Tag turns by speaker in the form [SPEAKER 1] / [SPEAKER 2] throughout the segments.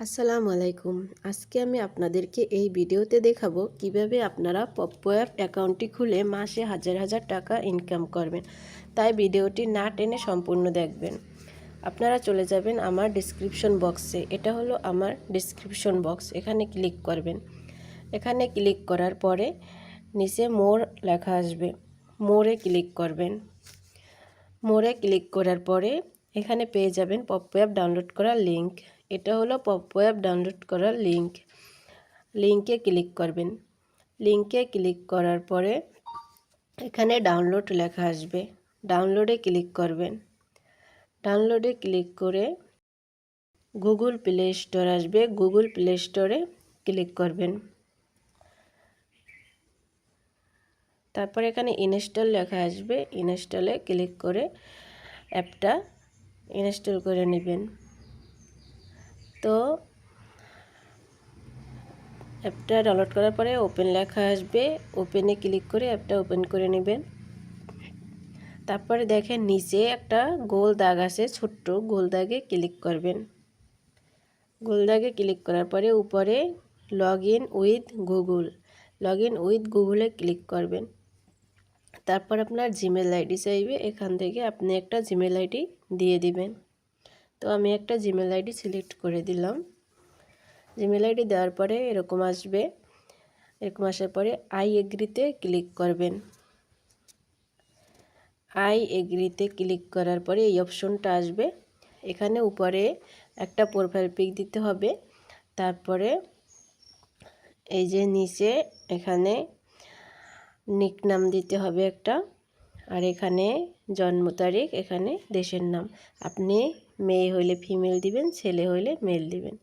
[SPEAKER 1] আসসালামু আলাইকুম। আজকে আমি আপনাদেরকে এই ভিডিওতে দেখাবো কিভাবে আপনারা পপ্পো অ্যাপ অ্যাকাউন্টটি খুলে মাসে হাজার হাজার টাকা ইনকাম করবেন। তাই ভিডিওটি না টেনে সম্পূর্ণ দেখবেন। আপনারা চলে যাবেন আমার ডেসক্রিপশন বক্সে। এটা হলো আমার ডেসক্রিপশন বক্স। এখানে ক্লিক করবেন। এখানে ক্লিক করার পরে নিচে মোর লেখা আসবে, মোরে ক্লিক করবেন। মোরে ক্লিক করার পরে এখানে পেয়ে যাবেন পপ্পো অ্যাপ ডাউনলোড করার লিঙ্ক। এটা হলো পপ্পো অ্যাপ ডাউনলোড করার লিঙ্ক। লিঙ্কে ক্লিক করবেন। লিঙ্কে ক্লিক করার পরে এখানে ডাউনলোড লেখা আসবে, ডাউনলোডে ক্লিক করবেন। ডাউনলোডে ক্লিক করে গুগল প্লে স্টোর আসবে, গুগল প্লে স্টোরে ক্লিক করবেন। তারপর এখানে ইনস্টল লেখা আসবে, ইনস্টলে ক্লিক করে অ্যাপটা ইনস্টল করে নেবেন। তো অ্যাপটা ডাউনলোড করার পরে ওপেন লেখা আসবে, ওপেনে ক্লিক করে অ্যাপটা ওপেন করে নেবেন। তারপরে দেখেন নিচে একটা গোল দাগ আছে, ছোট্ট গোল দাগে ক্লিক করবেন। গোল দাগে ক্লিক করার পরে উপরে log in with Google, log in with গুগলে ক্লিক করবেন। তারপর আপনার জিমেল আইডি চাইবে, এখান থেকে আপনি একটা জিমেল আইডি দিয়ে দিবেন। তো আমি একটা জিমেল আইডি সিলেক্ট করে দিলাম। জিমেল আইডি দেওয়ার পরে এরকম আসবে, এরকম আসার পরে আই এগ্রিতে ক্লিক করবেন। আই এগ্রিতে ক্লিক করার পরে এই অপশনটা আসবে। এখানে উপরে একটা প্রোফাইল পিক দিতে হবে। তারপরে এই যে নিচে এখানে নিক নাম দিতে হবে একটা, আর এখানে জন্ম তারিখ, এখানে দেশের নাম। আপনি মেয়ে হইলে ফিমেল দিবেন, ছেলে হইলে মেল দিবেন।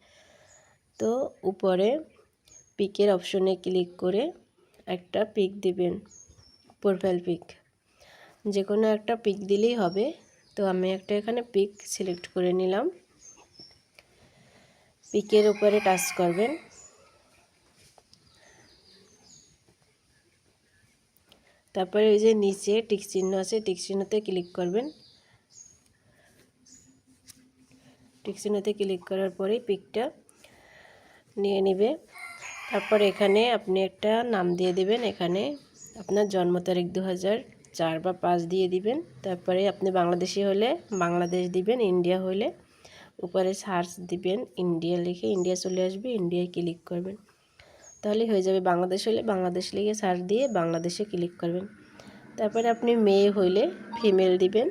[SPEAKER 1] তো উপরে পিকের অপশনে ক্লিক করে একটা পিক দিবেন, প্রোফাইল পিক, যে কোনো একটা পিক দিলেই হবে। তো আমি একটা এখানে পিক সিলেক্ট করে নিলাম। পিকের উপরে টাচ করবেন। তারপরে ওই যে নিচে টিক চিহ্ন আছে, টিক চিহ্নতে ক্লিক করবেন। টিক চিহ্নতে ক্লিক করার পরে পিকটা নিয়ে নেবে। তারপর এখানে আপনি একটা নাম দিয়ে দিবেন। এখানে আপনার জন্ম তারিখ 2004 বা 5 দিয়ে দিবেন। তারপরে আপনি বাংলাদেশি হলে বাংলাদেশ দিবেন, ইন্ডিয়া হলে উপরে সার্চ দিবেন, ইন্ডিয়া লিখে ইন্ডিয়া চলে আসবে, ইন্ডিয়ায় ক্লিক করবেন। তাহলে হয়ে যাবে। বাংলাদেশ হলে বাংলাদেশ লিখে সার্চ দিয়ে বাংলাদেশে ক্লিক করবেন। তারপরে আপনি মেয়ে হইলে ফিমেল দিবেন।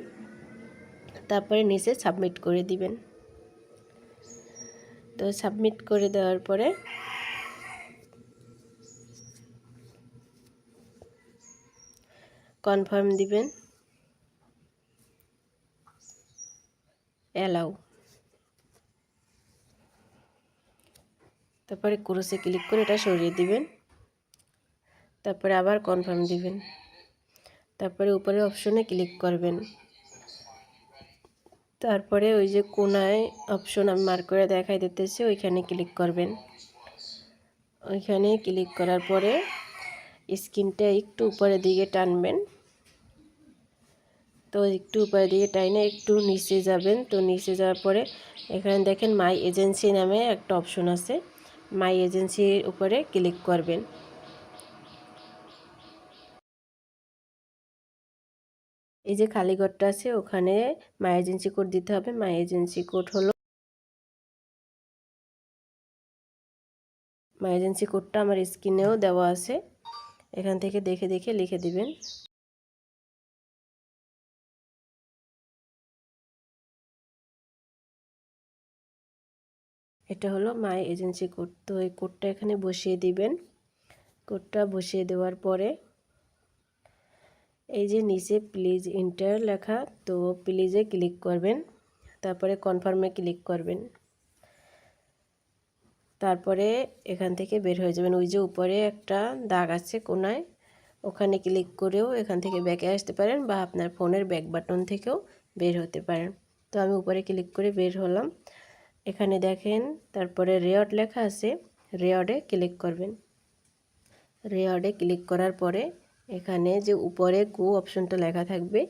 [SPEAKER 1] তারপরে নিচে সাবমিট করে দিবেন। তো সাবমিট করে দেওয়ার পরে কনফার্ম দিবেন, অ্যালাউ। তারপরে ক্রসে ক্লিক করে এটা সরিয়ে দিবেন। তারপরে আবার কনফার্ম দিবেন। তারপরে উপরে অপশনে ক্লিক করবেন। তারপরে ওই যে কোনায় অপশন আমি মার্ক করে দেখাই দিতেছি, ওইখানে ক্লিক করবেন। ওইখানে ক্লিক করার পরে স্ক্রিনটা একটু উপরের দিকে টানবেন। তো একটু উপরের দিকে টাইনে একটু নিচে যাবেন। তো নিচে যাওয়ার পরে এখানে দেখেন মাই এজেন্সি নামে একটা অপশন আছে, মাই এজেন্সির উপরে ক্লিক করবেন। এই যে খালি ঘরটা আছে ওখানে মাই এজেন্সি কোড দিতে হবে। মাই এজেন্সি কোড হলো, মাই এজেন্সি কোডটা আমার স্ক্রিনেও দেওয়া আছে, এখান থেকে দেখে দেখে লিখে দিবেন। এটা হলো মাই এজেন্সি কোড। তো এই কোডটা এখানে বসিয়ে দিবেন। কোডটা বসিয়ে দেওয়ার পরে এই যে নিচে প্লিজ এন্টার লেখা, তো প্লিজে ক্লিক করবেন। তারপরে কনফার্মে ক্লিক করবেন। তারপরে এখান থেকে বের হয়ে যাবেন। ওই যে উপরে একটা দাগ আছে কোনায়, ওখানে ক্লিক করেও এখান থেকে ব্যাকে আসতে পারেন, বা আপনার ফোনের ব্যাক বাটন থেকেও বের হতে পারেন। তো আমি উপরে ক্লিক করে বের হলাম। এখানে দেখেন তারপরে রেওয়ার্ড লেখা আছে, রেওয়ার্ডে ক্লিক করবেন। রেওয়ার্ডে ক্লিক করার পরে এখানে যে উপরে গো অপশনটা লেখা থাকবে,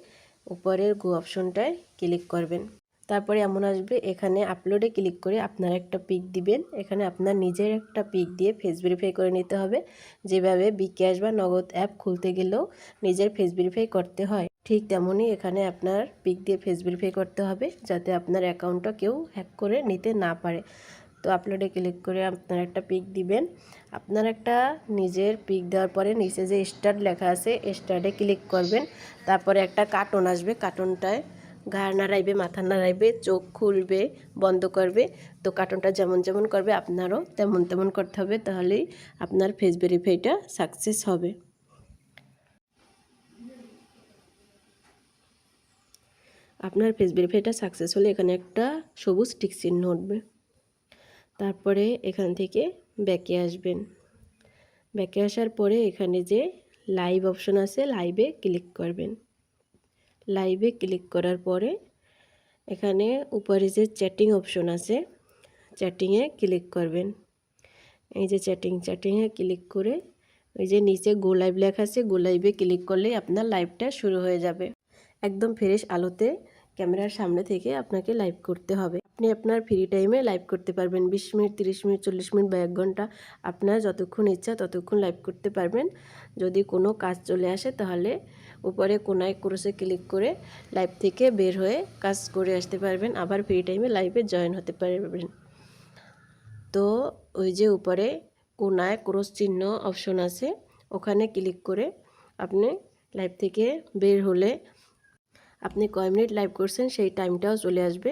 [SPEAKER 1] উপরের গো অপশনটায় ক্লিক করবেন। তারপরে এমন আসবে, এখানে আপলোডে ক্লিক করে আপনারা একটা পিক দিবেন। এখানে আপনার নিজের একটা পিক দিয়ে ফেস ভেরিফাই করে নিতে হবে। যেভাবে বিকাশ বা নগদ অ্যাপ খুলতে গেলেও নিজের ফেস ভেরিফাই করতে হয়, ঠিক তেমনই এখানে আপনার পিক দিয়ে ফেস ভেরিফাই করতে হবে, যাতে আপনার অ্যাকাউন্টটা কেউ হ্যাক করে নিতে না পারে। তো আপলোডে ক্লিক করে আপনার একটা পিক দিবেন। আপনার একটা নিজের পিক দেওয়ার পরে নিচে যে স্টার্ট লেখা আছে, স্টার্টে ক্লিক করবেন। তারপরে একটা কার্টুন আসবে, কার্টুনটায় ঘাড় নাড়াইবে, মাথা নাড়াইবে, চোখ খুলবে, বন্ধ করবে। তো কার্টুনটা যেমন যেমন করবে আপনারও তেমন তেমন করতে হবে, তাহলেই আপনার ফেস ভেরিফাইটা সাকসেস হবে। আপনার ফেস ভেরিফাইটা সাকসেস হলে এখানে একটা সবুজ টিক চিহ্ন উঠবে। তারপরে এখান থেকে ব্যাকে আসবেন। ব্যাকে আসার পরে এখানে যে লাইভ অপশন আছে, লাইভে ক্লিক করবেন। লাইভে ক্লিক করার পরে এখানে উপরে যে চ্যাটিং অপশন আছে, চ্যাটিংয়ে ক্লিক করবেন। এই যে চ্যাটিংয়ে ক্লিক করে ওই যে নিচে গো লাইভ লেখা আছে, গো লাইভে ক্লিক করলেই আপনার লাইভটা শুরু হয়ে যাবে। একদম ফ্রেশ আলোতে ক্যামেরার সামনে থেকে আপনাকে লাইভ করতে হবে। আপনি আপনার ফ্রি টাইমে লাইভ করতে পারবেন, 20 মিনিট, 30 মিনিট, 40 মিনিট বা 1 ঘন্টা, আপনার যতক্ষণ ইচ্ছা ততক্ষণ লাইভ করতে পারবেন। যদি কোনো কাজ চলে আসে তাহলে উপরে কোনায় ক্রসে ক্লিক করে লাইভ থেকে বের হয়ে কাজ করে আসতে পারবেন, আবার ফ্রি টাইমে লাইভে জয়েন হতে পারবেন। তো ওই যে উপরে কোনায় ক্রস চিহ্ন অপশন আছে, ওখানে ক্লিক করে আপনি লাইভ থেকে বের হলে আপনি কয় মিনিট লাইভ করছেন সেই টাইমটাও চলে আসবে।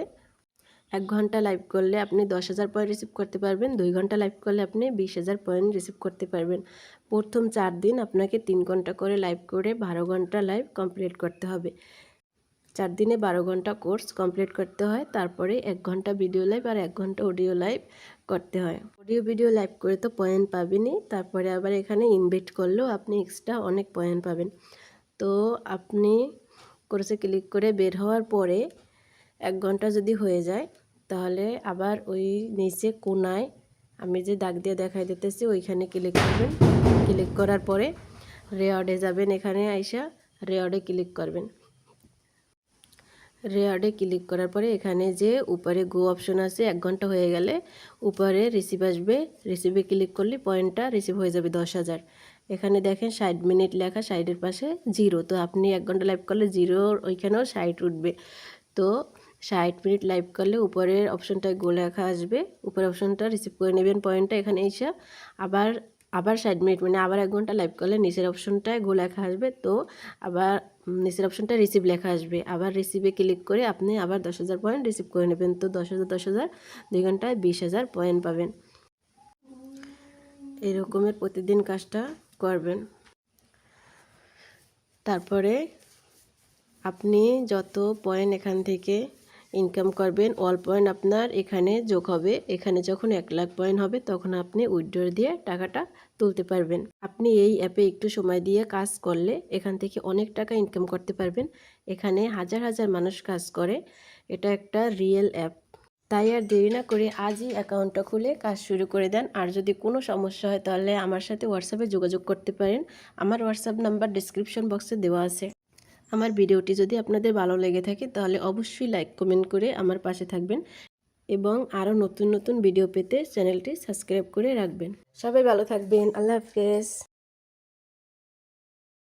[SPEAKER 1] 1 ঘন্টা লাইভ করলে আপনি 10,000 পয়েন্ট রিসিভ করতে পারবেন। 2 ঘন্টা লাইভ করলে আপনি 20,000 পয়েন্ট রিসিভ করতে পারবেন। প্রথম 4 দিন আপনাকে 3 ঘন্টা করে লাইভ করে 12 ঘন্টা লাইভ কমপ্লিট করতে হবে। 4 দিনে 12 ঘন্টা কোর্স কমপ্লিট করতে হয়। তারপরে 1 ঘন্টা ভিডিও লাইভ আর 1 ঘন্টা অডিও লাইভ করতে হয়। অডিও ভিডিও লাইভ করে তো পয়েন্ট পাবেনই, তারপরে আবার এখানে ইনভাইট করলেও আপনি এক্সট্রা অনেক পয়েন্ট পাবেন। তো আপনি কোর্সে ক্লিক করে বের হওয়ার পরে 1 ঘন্টা যদি হয়ে যায় তাহলে আবার ওই নিচে কোনায় আমি যে দাগ দিয়ে দেখাই দিতেছি ওইখানে ক্লিক করবেন। ক্লিক করার পরে রেওয়ার্ডে যাবেন, এখানে আইসা রেওয়ার্ডে ক্লিক করবেন। রেওয়ার্ডে ক্লিক করার পরে এখানে যে উপরে গো অপশন আছে, 1 ঘন্টা হয়ে গেলে উপরে রিসিভ আসবে। রিসিভে ক্লিক করলে পয়েন্টটা রিসিভ হয়ে যাবে 10,000। এখানে দেখেন 60 মিনিট লেখা, 60-এর পাশে 0। তো আপনি 1 ঘন্টা লাইভ করলে 0 ওইখানেও 60 উঠবে। তো 60 মিনিট লাইভ করলে উপরের অপশনটায় গো লেখা আসবে, উপরের অপশনটা রিসিভ করে নেবেন পয়েন্টটা। এখানে এসে আবার আবার 60 মিনিট মানে আবার 1 ঘন্টা লাইভ করলে নিচের অপশনটায় গো লেখা আসবে। তো আবার নিচের অপশনটা রিসিভ লেখা আসবে, আবার রিসিভে ক্লিক করে আপনি আবার 10,000 পয়েন্ট রিসিভ করে নেবেন। তো 10,000 10,000 2 ঘন্টায় 20,000 পয়েন্ট পাবেন। এরকমের প্রতিদিন কাজটা করবেন। তারপরে আপনি যত পয়েন্ট এখান থেকে ইনকাম করবেন, অল পয়েন্ট আপনার এখানে যোগ হবে। এখানে যখন 1 লাখ পয়েন্ট হবে তখন আপনি উইথড্র দিয়ে টাকাটা তুলতে পারবেন। আপনি এই অ্যাপে একটু সময় দিয়ে কাজ করলে এখান থেকে অনেক টাকা ইনকাম করতে পারবেন। এখানে হাজার হাজার মানুষ কাজ করে, এটা একটা রিয়েল অ্যাপ। তাই আর দেরি না করে আজই অ্যাকাউন্টটা খুলে কাজ শুরু করে দেন। আর যদি কোনো সমস্যা হয় তাহলে আমার সাথে হোয়াটসঅ্যাপে যোগাযোগ করতে পারেন। আমার হোয়াটসঅ্যাপ নাম্বার ডেসক্রিপশন বক্সে দেওয়া আছে। আমার ভিডিওটি যদি আপনাদের ভালো লেগে থাকে তাহলে অবশ্যই লাইক কমেন্ট করে আমার পাশে থাকবেন এবং আরও নতুন নতুন ভিডিও পেতে চ্যানেলটি সাবস্ক্রাইব করে রাখবেন। সবাই ভালো থাকবেন। আল্লাহ হাফেজ।